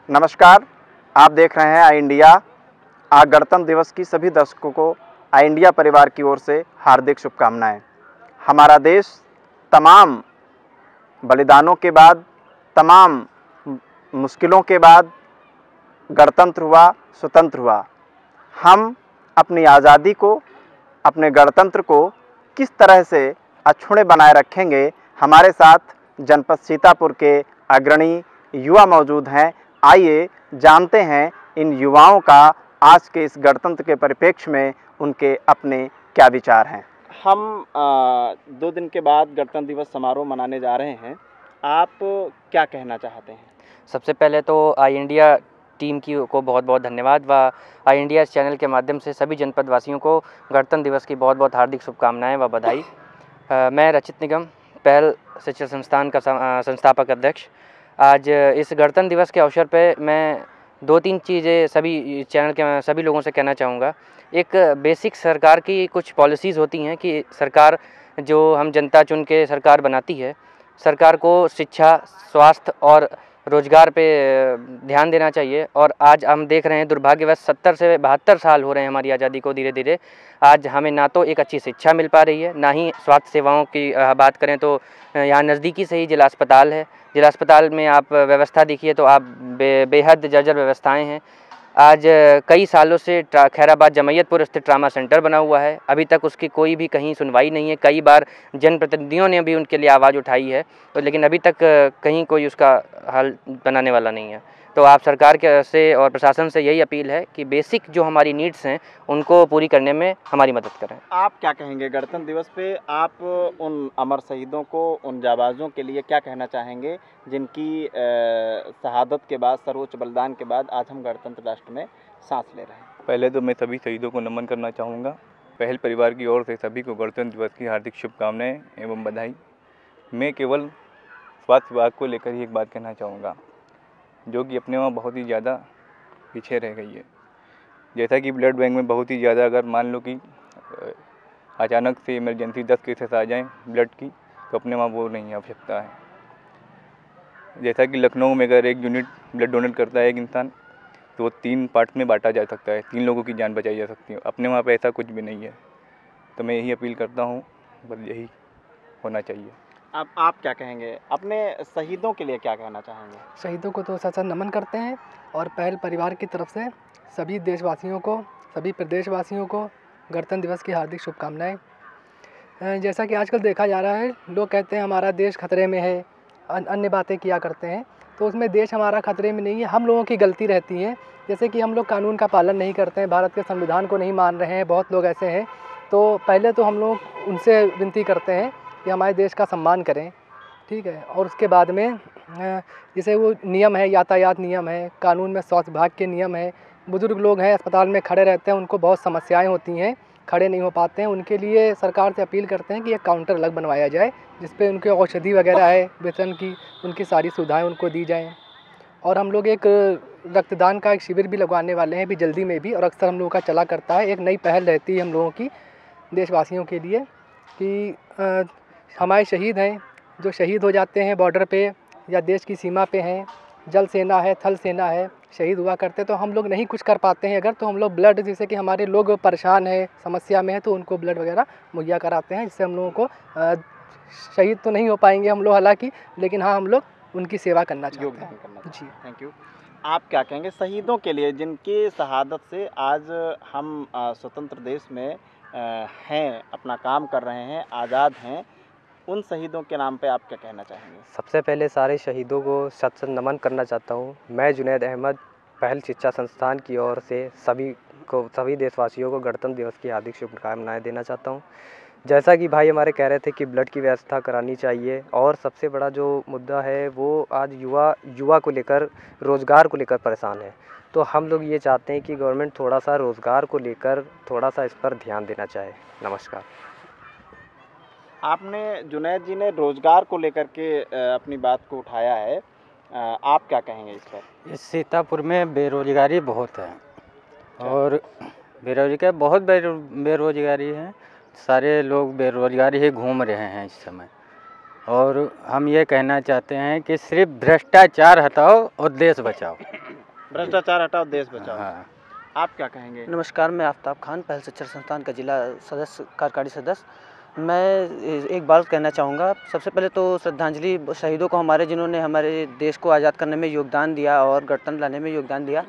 नमस्कार, आप देख रहे हैं आई इंडिया। आज गणतंत्र दिवस की सभी दर्शकों को आई इंडिया परिवार की ओर से हार्दिक शुभकामनाएं। हमारा देश तमाम बलिदानों के बाद, तमाम मुश्किलों के बाद गणतंत्र हुआ, स्वतंत्र हुआ। हम अपनी आज़ादी को, अपने गणतंत्र को किस तरह से अक्षुण्ण बनाए रखेंगे, हमारे साथ जनपद सीतापुर के अग्रणी युवा मौजूद हैं। आइए जानते हैं इन युवाओं का आज के इस गणतंत्र के परिप्रेक्ष्य में उनके अपने क्या विचार हैं। हम 2 दिन के बाद गणतंत्र दिवस समारोह मनाने जा रहे हैं। आप क्या कहना चाहते हैं? सबसे पहले तो आई इंडिया टीम को बहुत बहुत धन्यवाद व आई इंडिया चैनल के माध्यम से सभी जनपद वासियों को गणतंत्र दिवस की बहुत बहुत हार्दिक शुभकामनाएं व बधाई। मैं रचित निगम, पहल शिक्षा संस्थान का संस्थापक अध्यक्ष। आज इस गणतंत्र दिवस के अवसर पे मैं 2-3 चीज़ें सभी चैनल के सभी लोगों से कहना चाहूँगा। एक बेसिक सरकार की कुछ पॉलिसीज़ होती हैं कि सरकार जो हम जनता चुन के सरकार बनाती है, सरकार को शिक्षा, स्वास्थ्य और रोज़गार पे ध्यान देना चाहिए। और आज हम देख रहे हैं दुर्भाग्यवश 70 से 72 साल हो रहे हैं हमारी आज़ादी को धीरे धीरे। आज हमें ना तो एक अच्छी शिक्षा मिल पा रही है, ना ही स्वास्थ्य सेवाओं की बात करें तो यहाँ नज़दीकी से ही जिला अस्पताल है। जिला अस्पताल में आप व्यवस्था देखिए तो आप बेहद जर्जर व्यवस्थाएं हैं। आज कई सालों से खैराबाद जमैयतपुर स्थित ट्रामा सेंटर बना हुआ है, अभी तक उसकी कोई भी कहीं सुनवाई नहीं है। कई बार जनप्रतिनिधियों ने भी उनके लिए आवाज़ उठाई है, तो लेकिन अभी तक कहीं कोई उसका हल बनाने वाला नहीं है। तो आप सरकार के से और प्रशासन से यही अपील है कि बेसिक जो हमारी नीड्स हैं उनको पूरी करने में हमारी मदद करें। आप क्या कहेंगे गणतंत्र दिवस पे? आप उन अमर शहीदों को, उन जाबाजों के लिए क्या कहना चाहेंगे जिनकी शहादत के बाद, सर्वोच्च बलिदान के बाद आज हम गणतंत्र राष्ट्र में सांस ले रहे हैं? पहले तो मैं सभी शहीदों को नमन करना चाहूँगा। पहल परिवार की ओर से सभी को गणतंत्र दिवस की हार्दिक शुभकामनाएं एवं बधाई। मैं केवल स्वास्थ्य विभाग को लेकर ही एक बात कहना चाहूँगा, जो कि अपने वहाँ बहुत ही ज़्यादा पीछे रह गई है। जैसा कि ब्लड बैंक में बहुत ही ज़्यादा, अगर मान लो कि अचानक से इमरजेंसी 10 केसेस आ जाएं ब्लड की, तो अपने वहाँ वो नहीं आवश्यकता है। जैसा कि लखनऊ में अगर एक यूनिट ब्लड डोनेट करता है एक इंसान, तो वो 3 पार्ट में बांटा जा सकता है, 3 लोगों की जान बचाई जा सकती है। अपने वहाँ पे ऐसा कुछ भी नहीं है। तो मैं यही अपील करता हूँ, बस यही होना चाहिए। अब आप क्या कहेंगे? अपने शहीदों के लिए क्या कहना चाहेंगे? शहीदों को तो सच नमन करते हैं और पहल परिवार की तरफ से सभी देशवासियों को, सभी प्रदेशवासियों को गणतंत्र दिवस की हार्दिक शुभकामनाएं। जैसा कि आजकल देखा जा रहा है, लोग कहते हैं हमारा देश खतरे में है, अन्य बातें किया करते हैं, तो उसमें देश हमारा खतरे में नहीं है, हम लोगों की गलती रहती है। जैसे कि हम लोग कानून का पालन नहीं करते हैं, भारत के संविधान को नहीं मान रहे हैं, बहुत लोग ऐसे हैं। तो पहले तो हम लोग उनसे विनती करते हैं कि हमारे देश का सम्मान करें, ठीक है। और उसके बाद में जैसे वो नियम है, यातायात नियम है, कानून में स्वास्थ्य विभाग के नियम है। बुज़ुर्ग लोग हैं, अस्पताल में खड़े रहते हैं, उनको बहुत समस्याएं होती हैं, खड़े नहीं हो पाते हैं। उनके लिए सरकार से अपील करते हैं कि एक काउंटर अलग बनवाया जाए, जिस पे उनके औषधि वगैरह है, वेतन की, उनकी सारी सुविधाएँ उनको दी जाएँ। और हम लोग एक रक्तदान का एक शिविर भी लगवाने वाले हैं अभी जल्दी में भी, और अक्सर हम लोगों का चला करता है। एक नई पहल रहती है हम लोगों की देशवासियों के लिए कि हमारे शहीद हैं जो शहीद हो जाते हैं बॉर्डर पे या देश की सीमा पे हैं, जल सेना है, थल सेना है, शहीद हुआ करते, तो हम लोग नहीं कुछ कर पाते हैं अगर, तो हम लोग ब्लड, जैसे कि हमारे लोग परेशान है, समस्या में है, तो उनको ब्लड वगैरह मुहैया कराते हैं, जिससे हम लोगों को शहीद तो नहीं हो पाएंगे हम लोग हालांकि, लेकिन हाँ हम लोग उनकी सेवा करना चाहते हैं। जी, थैंक यू। आप क्या कहेंगे शहीदों के लिए जिनकी शहादत से आज हम स्वतंत्र देश में हैं, अपना काम कर रहे हैं, आज़ाद हैं, उन शहीदों के नाम पे आप क्या कहना चाहेंगे? सबसे पहले सारे शहीदों को सत नमन करना चाहता हूँ। मैं जुनैद अहमद, पहल शिक्षा संस्थान की ओर से सभी देशवासियों को गणतंत्र दिवस की हार्दिक शुभकामनाएं देना चाहता हूँ। जैसा कि भाई हमारे कह रहे थे कि ब्लड की व्यवस्था करानी चाहिए, और सबसे बड़ा जो मुद्दा है वो आज युवा को लेकर, रोज़गार को लेकर परेशान है। तो हम लोग ये चाहते हैं कि गवर्नमेंट थोड़ा सा रोज़गार को लेकर थोड़ा सा इस पर ध्यान देना चाहे। नमस्कार। आपने, जुनैद जी ने रोज़गार को लेकर के अपनी बात को उठाया है, आप क्या कहेंगे इस पर? इस सीतापुर में बेरोज़गारी बहुत है और बेरोज़गारी है। सारे लोग बेरोज़गारी ही घूम रहे हैं इस समय, और हम ये कहना चाहते हैं कि सिर्फ भ्रष्टाचार हटाओ और देश बचाओ। भ्रष्टाचार हटाओ देश बचाओ। हाँ। आप क्या कहेंगे? नमस्कार, मैं आफ्ताब खान, पहल शिक्षण संस्थान का जिला सदस्य, कार्यकारी सदस्य। मैं एक बात कहना चाहूँगा। सबसे पहले तो श्रद्धांजलि शहीदों को, हमारे जिन्होंने हमारे देश को आज़ाद करने में योगदान दिया और गणतंत्र लाने में योगदान दिया।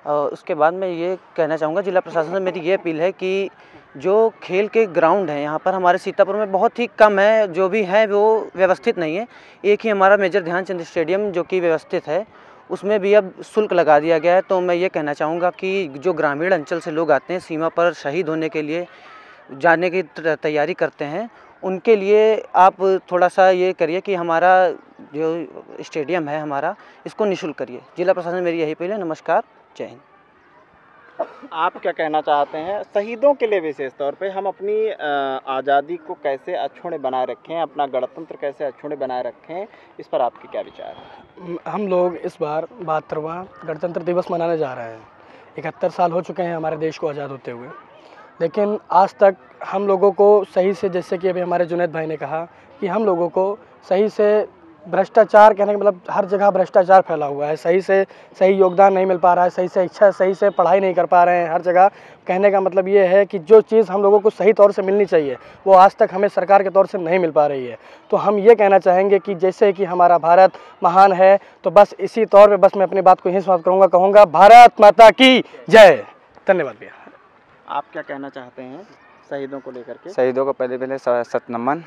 उसके बाद मैं ये कहना चाहूँगा, जिला प्रशासन से मेरी ये अपील है कि जो खेल के ग्राउंड हैं यहाँ पर हमारे सीतापुर में बहुत ही कम है, जो भी है वो व्यवस्थित नहीं है। एक ही हमारा मेजर ध्यानचंद स्टेडियम जो कि व्यवस्थित है, उसमें भी अब शुल्क लगा दिया गया है। तो मैं ये कहना चाहूँगा कि जो ग्रामीण अंचल से लोग आते हैं सीमा पर शहीद होने के लिए, जाने की तैयारी करते हैं, उनके लिए आप थोड़ा सा ये करिए कि हमारा जो स्टेडियम है हमारा, इसको निःशुल्क करिए। जिला प्रशासन मेरी यही अपील है। नमस्कार, जय हिंद। आप क्या कहना चाहते हैं शहीदों के लिए, विशेष तौर पे हम अपनी आज़ादी को कैसे अक्षुण्ण बनाए रखें, अपना गणतंत्र कैसे अक्षुण्ण बनाए रखें, इस पर आपके क्या विचार हैं? हम लोग इस बार 72वां गणतंत्र दिवस मनाने जा रहे हैं। 71 साल हो चुके हैं हमारे देश को आज़ाद होते हुए, लेकिन आज तक हम लोगों को सही से, जैसे कि अभी हमारे जुनैद भाई ने कहा कि हम लोगों को सही से भ्रष्टाचार, कहने का मतलब हर जगह भ्रष्टाचार फैला हुआ है, सही से सही योगदान नहीं मिल पा रहा है, सही से इच्छा, सही से पढ़ाई नहीं कर पा रहे हैं हर जगह। कहने का मतलब ये है कि जो चीज़ हम लोगों को सही तौर से मिलनी चाहिए वो आज तक हमें सरकार के तौर से नहीं मिल पा रही है। तो हम ये कहना चाहेंगे कि जैसे कि हमारा भारत महान है, तो बस इसी तौर पर बस मैं अपनी बात को यहीं समाप्त करूँगा, कहूँगा भारत माता की जय। धन्यवाद भैया। आप क्या कहना चाहते हैं शहीदों को लेकर के? शहीदों को पहले सत नमन।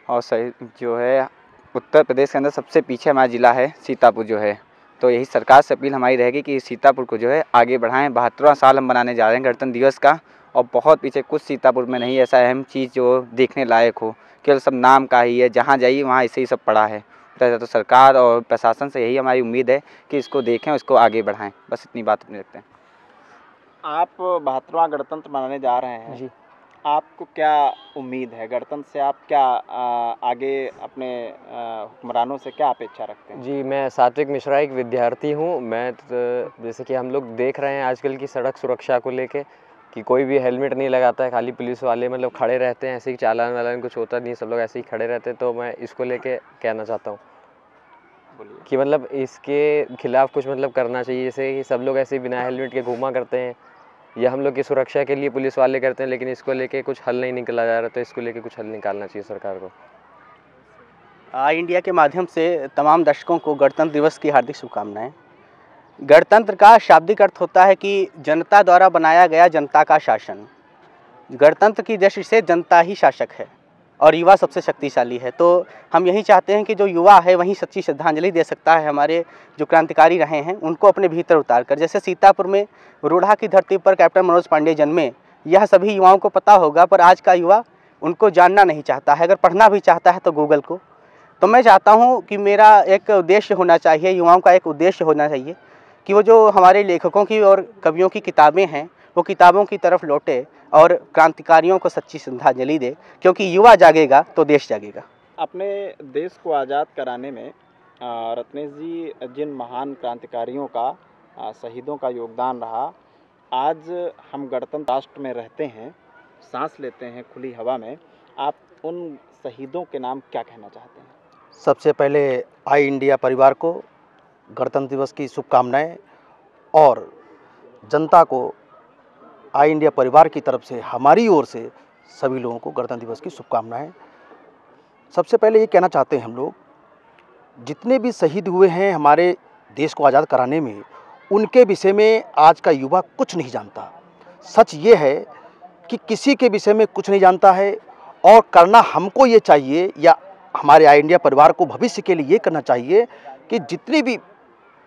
और शहीद जो है उत्तर प्रदेश के अंदर सबसे पीछे हमारा ज़िला है सीतापुर जो है, तो यही सरकार से अपील हमारी रहेगी कि सीतापुर को जो है आगे बढ़ाएं। 72वां साल हम मनाने जा रहे हैं गणतंत्र दिवस का, और बहुत पीछे कुछ सीतापुर में नहीं ऐसा अहम चीज़ जो देखने लायक हो, केवल सब नाम का ही है, जहाँ जाइए वहाँ ऐसे ही सब पड़ा है। तो सरकार और प्रशासन से यही हमारी उम्मीद है कि इसको देखें, इसको आगे बढ़ाएँ। बस इतनी बात अपने रखते हैं। आप 72वां गणतंत्र मनाने जा रहे हैं जी। आपको क्या उम्मीद है गणतंत्र से? आप क्या आगे अपने हुक्मरानों से क्या अपेक्षा रखते हैं? जी, मैं सात्विक मिश्रा एक विद्यार्थी हूँ। मैं जैसे कि हम लोग देख रहे हैं आजकल की सड़क सुरक्षा को लेके कि कोई भी हेलमेट नहीं लगाता है, खाली पुलिस वाले मतलब खड़े रहते हैं, ऐसे ही चालान वालान कुछ होता नहीं, सब लोग ऐसे ही खड़े रहते हैं। तो मैं इसको लेके कहना चाहता हूँ कि मतलब इसके खिलाफ कुछ मतलब करना चाहिए, जैसे कि सब लोग ऐसे बिना हेलमेट के घूमा करते हैं, या हम लोग की सुरक्षा के लिए पुलिस वाले करते हैं, लेकिन इसको लेके कुछ हल नहीं निकला जा रहा। तो इसको लेके कुछ हल निकालना चाहिए सरकार को। आई इंडिया के माध्यम से तमाम दर्शकों को गणतंत्र दिवस की हार्दिक शुभकामनाएं। गणतंत्र का शाब्दिक अर्थ होता है कि जनता द्वारा बनाया गया जनता का शासन। गणतंत्र की दृष्टि से जनता ही शासक है और युवा सबसे शक्तिशाली है। तो हम यही चाहते हैं कि जो युवा है वही सच्ची श्रद्धांजलि दे सकता है हमारे जो क्रांतिकारी रहे हैं उनको अपने भीतर उतार कर। जैसे सीतापुर में रोढ़ा की धरती पर कैप्टन मनोज पांडे जन्मे, यह सभी युवाओं को पता होगा, पर आज का युवा उनको जानना नहीं चाहता है। अगर पढ़ना भी चाहता है तो गूगल को। तो मैं चाहता हूँ कि मेरा एक उद्देश्य होना चाहिए, युवाओं का एक उद्देश्य होना चाहिए कि वो जो हमारे लेखकों की और कवियों की किताबें हैं वो किताबों की तरफ लौटे और क्रांतिकारियों को सच्ची श्रद्धांजलि दे, क्योंकि युवा जागेगा तो देश जागेगा। अपने देश को आज़ाद कराने में रत्नेश जी जिन महान क्रांतिकारियों का शहीदों का योगदान रहा, आज हम गणतंत्र राष्ट्र में रहते हैं, सांस लेते हैं खुली हवा में, आप उन शहीदों के नाम क्या कहना चाहते हैं? सबसे पहले आई इंडिया परिवार को गणतंत्र दिवस की शुभकामनाएं, और जनता को आई इंडिया परिवार की तरफ से हमारी ओर से सभी लोगों को गणतंत्र दिवस की शुभकामनाएं। सबसे पहले ये कहना चाहते हैं हम लोग, जितने भी शहीद हुए हैं हमारे देश को आज़ाद कराने में, उनके विषय में आज का युवा कुछ नहीं जानता। सच ये है कि किसी के विषय में कुछ नहीं जानता है, और करना हमको ये चाहिए, या हमारे आई इंडिया परिवार को भविष्य के लिए ये करना चाहिए कि जितनी भी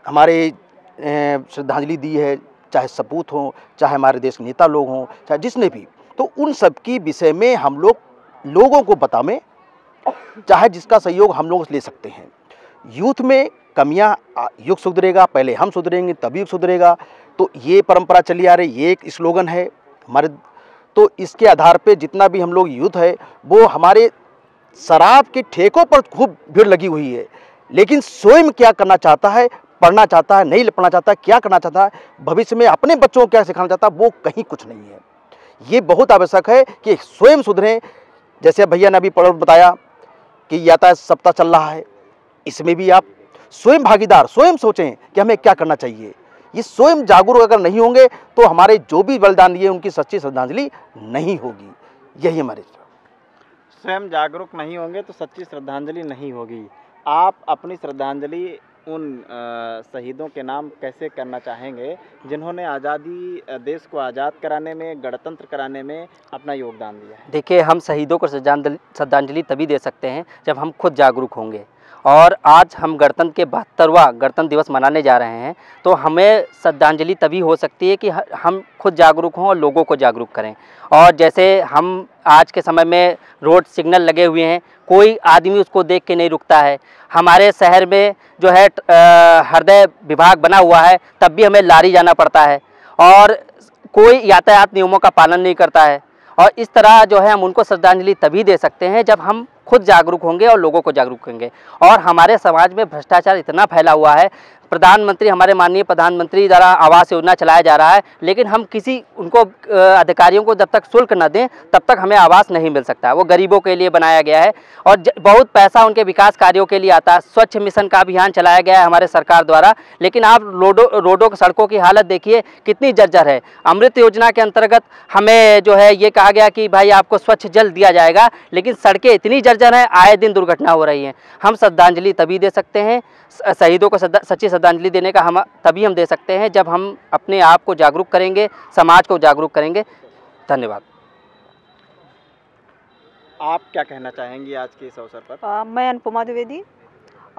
हमारे श्रद्धांजलि दी है, चाहे सपूत हों, चाहे हमारे देश के नेता लोग हों, चाहे जिसने भी, तो उन सब की विषय में हम लोग लोगों को बतावें, चाहे जिसका सहयोग हम लोग ले सकते हैं। यूथ में कमियां, युग सुधरेगा, पहले हम सुधरेंगे तभी युग सुधरेगा। तो ये परंपरा चली आ रही, ये एक स्लोगन है हमारे। तो इसके आधार पे जितना भी हम लोग यूथ है वो हमारे शराब के ठेकों पर खूब भीड़ लगी हुई है, लेकिन स्वयं क्या करना चाहता है, पढ़ना चाहता है, नहीं पढ़ना चाहता है, क्या करना चाहता है, भविष्य में अपने बच्चों को क्या सिखाना चाहता है, वो कहीं कुछ नहीं है। ये बहुत आवश्यक है कि स्वयं सुधरें। जैसे भैया ने अभी बताया कि यातायात सप्ताह चल रहा है, इसमें भी आप स्वयं भागीदार, स्वयं सोचें कि हमें क्या करना चाहिए। ये स्वयं जागरूक अगर नहीं होंगे तो हमारे जो भी बलिदान दिए उनकी सच्ची श्रद्धांजलि नहीं होगी। यही हमारे स्वयं जागरूक नहीं होंगे तो सच्ची श्रद्धांजलि नहीं होगी। आप अपनी श्रद्धांजलि उन शहीदों के नाम कैसे करना चाहेंगे जिन्होंने आज़ादी देश को आज़ाद कराने में, गणतंत्र कराने में अपना योगदान दिया है? देखिए, हम शहीदों को श्रद्धांजलि तभी दे सकते हैं जब हम खुद जागरूक होंगे। और आज हम गणतंत्र के 72वां गणतंत्र दिवस मनाने जा रहे हैं, तो हमें श्रद्धांजलि तभी हो सकती है कि हम खुद जागरूक हों और लोगों को जागरूक करें। और जैसे हम आज के समय में रोड सिग्नल लगे हुए हैं, कोई आदमी उसको देख के नहीं रुकता है। हमारे शहर में जो है हृदय विभाग बना हुआ है, तब भी हमें लारी जाना पड़ता है और कोई यातायात नियमों का पालन नहीं करता है। और इस तरह जो है हम उनको श्रद्धांजलि तभी दे सकते हैं जब हम खुद जागरूक होंगे और लोगों को जागरूक करेंगे। और हमारे समाज में भ्रष्टाचार इतना फैला हुआ है, प्रधानमंत्री, हमारे माननीय प्रधानमंत्री द्वारा आवास योजना चलाया जा रहा है, लेकिन हम किसी उनको अधिकारियों को जब तक शुल्क न दें तब तक हमें आवास नहीं मिल सकता। वो गरीबों के लिए बनाया गया है और बहुत पैसा उनके विकास कार्यों के लिए आता है। स्वच्छ मिशन का अभियान चलाया गया है हमारे सरकार द्वारा, लेकिन आप रोडों सड़कों की हालत देखिए कितनी जर्जर है। अमृत योजना के अंतर्गत हमें जो है ये कहा गया कि भाई आपको स्वच्छ जल दिया जाएगा, लेकिन सड़कें इतनी जर्जर हैं, आए दिन दुर्घटना हो रही हैं। हम श्रद्धांजलि तभी दे सकते हैं, शहीदों को सच्ची श्रद्धांजलि देने का तभी हम दे सकते हैं जब हम अपने आप को जागरूक करेंगे, समाज को जागरूक करेंगे। धन्यवाद। आप क्या कहना चाहेंगी आज के इस अवसर पर? मैं अनुपमा द्विवेदी,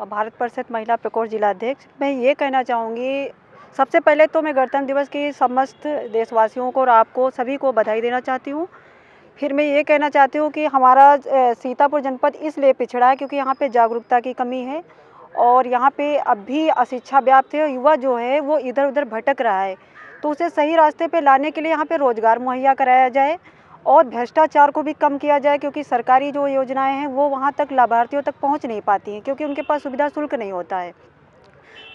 भारत परिषद महिला प्रकोष्ठ जिला अध्यक्ष। मैं ये कहना चाहूँगी, सबसे पहले तो मैं गणतंत्र दिवस की समस्त देशवासियों को और आपको सभी को बधाई देना चाहती हूँ। फिर मैं ये कहना चाहती हूँ कि हमारा सीतापुर जनपद इसलिए पिछड़ा है क्योंकि यहाँ पे जागरूकता की कमी है और यहाँ पे अब भी अशिक्षा व्याप्त है। युवा जो है वो इधर उधर भटक रहा है, तो उसे सही रास्ते पे लाने के लिए यहाँ पे रोज़गार मुहैया कराया जाए और भ्रष्टाचार को भी कम किया जाए, क्योंकि सरकारी जो योजनाएं हैं वो वहाँ तक लाभार्थियों तक पहुँच नहीं पाती हैं क्योंकि उनके पास सुविधा शुल्क नहीं होता है।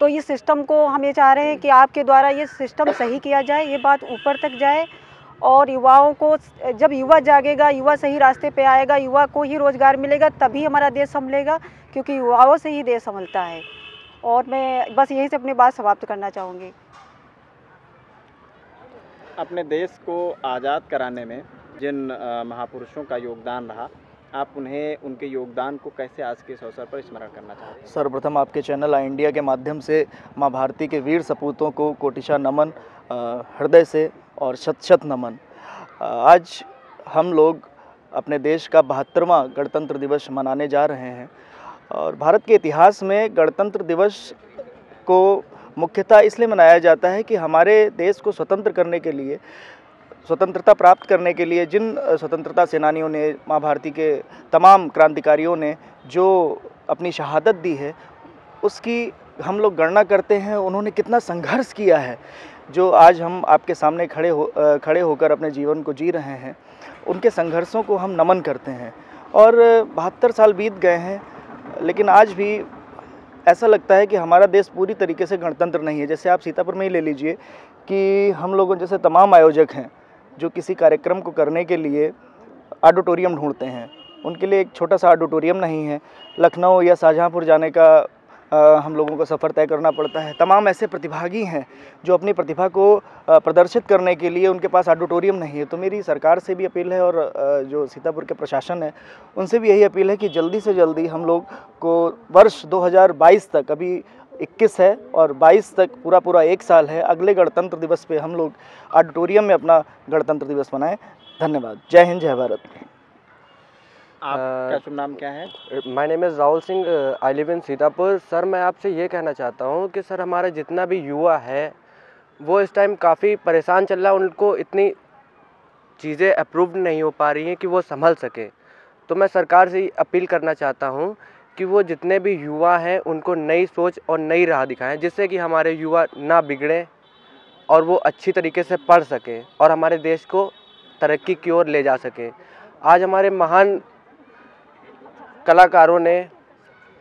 तो इस सिस्टम को हम ये चाह रहे हैं कि आपके द्वारा ये सिस्टम सही किया जाए, ये बात ऊपर तक जाए और युवाओं को, जब युवा जागेगा, युवा सही रास्ते पे आएगा, युवा को ही रोज़गार मिलेगा, तभी हमारा देश संभलेगा, क्योंकि युवाओं से ही देश संभलता है। और मैं बस यहीं से अपनी बात समाप्त करना चाहूँगी। अपने देश को आज़ाद कराने में जिन महापुरुषों का योगदान रहा, आप उन्हें, उनके योगदान को कैसे आज के इस अवसर पर स्मरण करना चाहते हैं? सर्वप्रथम आपके चैनल आई इंडिया के माध्यम से माँ भारती के वीर सपूतों को कोटिशा नमन, हृदय से और शत शत नमन। आज हम लोग अपने देश का 72वां गणतंत्र दिवस मनाने जा रहे हैं और भारत के इतिहास में गणतंत्र दिवस को मुख्यतः इसलिए मनाया जाता है कि हमारे देश को स्वतंत्र करने के लिए, स्वतंत्रता प्राप्त करने के लिए जिन स्वतंत्रता सेनानियों ने, माँ भारती के तमाम क्रांतिकारियों ने जो अपनी शहादत दी है, उसकी हम लोग गणना करते हैं उन्होंने कितना संघर्ष किया है। जो आज हम आपके सामने खड़े होकर अपने जीवन को जी रहे हैं, उनके संघर्षों को हम नमन करते हैं। और 72 साल बीत गए हैं, लेकिन आज भी ऐसा लगता है कि हमारा देश पूरी तरीके से गणतंत्र नहीं है। जैसे आप सीतापुर में ही ले लीजिए कि हम लोगों जैसे तमाम आयोजक हैं जो किसी कार्यक्रम को करने के लिए ऑडिटोरियम ढूंढते हैं, उनके लिए एक छोटा सा ऑडिटोरियम नहीं है। लखनऊ या शाहजहाँपुर जाने का हम लोगों को सफ़र तय करना पड़ता है। तमाम ऐसे प्रतिभागी हैं जो अपनी प्रतिभा को प्रदर्शित करने के लिए उनके पास ऑडिटोरियम नहीं है। तो मेरी सरकार से भी अपील है और जो सीतापुर के प्रशासन है उनसे भी यही अपील है कि जल्दी से जल्दी हम लोग को वर्ष 2022 तक, अभी 21 है और 22 तक पूरा 1 साल है, अगले गणतंत्र दिवस पे हम लोग ऑडिटोरियम में अपना गणतंत्र दिवस मनाएं। धन्यवाद। जय हिंद, जय भारत। आपका शुभ नाम क्या है? My name is Rahul Singh, I live in Sitapur. Sir, मैं आपसे ये कहना चाहता हूँ कि सर हमारा जितना भी युवा है वो इस टाइम काफ़ी परेशान चल रहा है, उनको इतनी चीज़ें अप्रूव्ड नहीं हो पा रही हैं कि वो संभल सके। तो मैं सरकार से अपील करना चाहता हूँ कि वो जितने भी युवा हैं उनको नई सोच और नई राह दिखाएं, जिससे कि हमारे युवा ना बिगड़ें और वो अच्छी तरीके से पढ़ सकें और हमारे देश को तरक्की की ओर ले जा सकें। आज हमारे महान कलाकारों ने,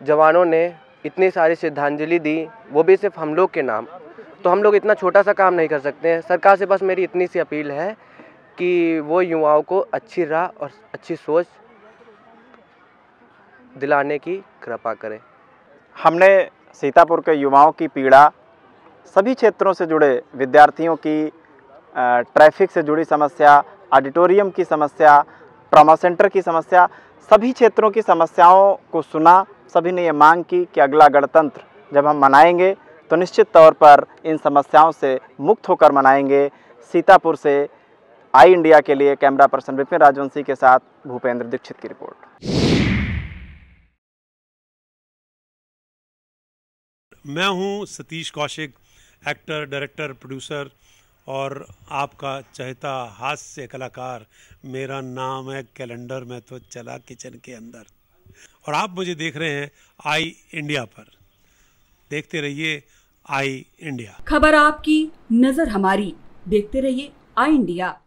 जवानों ने इतनी सारी श्रद्धांजलि दी, वो भी सिर्फ हम लोग के नाम। तो हम लोग इतना छोटा सा काम नहीं कर सकते हैं। सरकार से बस मेरी इतनी सी अपील है कि वो युवाओं को अच्छी राह और अच्छी सोच दिलाने की कृपा करें। हमने सीतापुर के युवाओं की पीड़ा सभी क्षेत्रों से जुड़े विद्यार्थियों की ट्रैफिक से जुड़ी समस्या, ऑडिटोरियम की समस्या, ट्रॉमा सेंटर की समस्या, सभी क्षेत्रों की समस्याओं को सुना। सभी ने ये मांग की कि अगला गणतंत्र जब हम मनाएंगे तो निश्चित तौर पर इन समस्याओं से मुक्त होकर मनाएंगे। सीतापुर से आई इंडिया के लिए कैमरा पर्सन विपिन राजवंशी के साथ भूपेंद्र दीक्षित की रिपोर्ट। मैं हूं Satish Kaushik, actor, director, producer और आपका चहेता हास्य कलाकार। मेरा नाम है कैलेंडर, मैं तो चला किचन के अंदर। और आप मुझे देख रहे हैं आई इंडिया पर। देखते रहिए आई इंडिया। खबर आपकी, नजर हमारी। देखते रहिए आई इंडिया।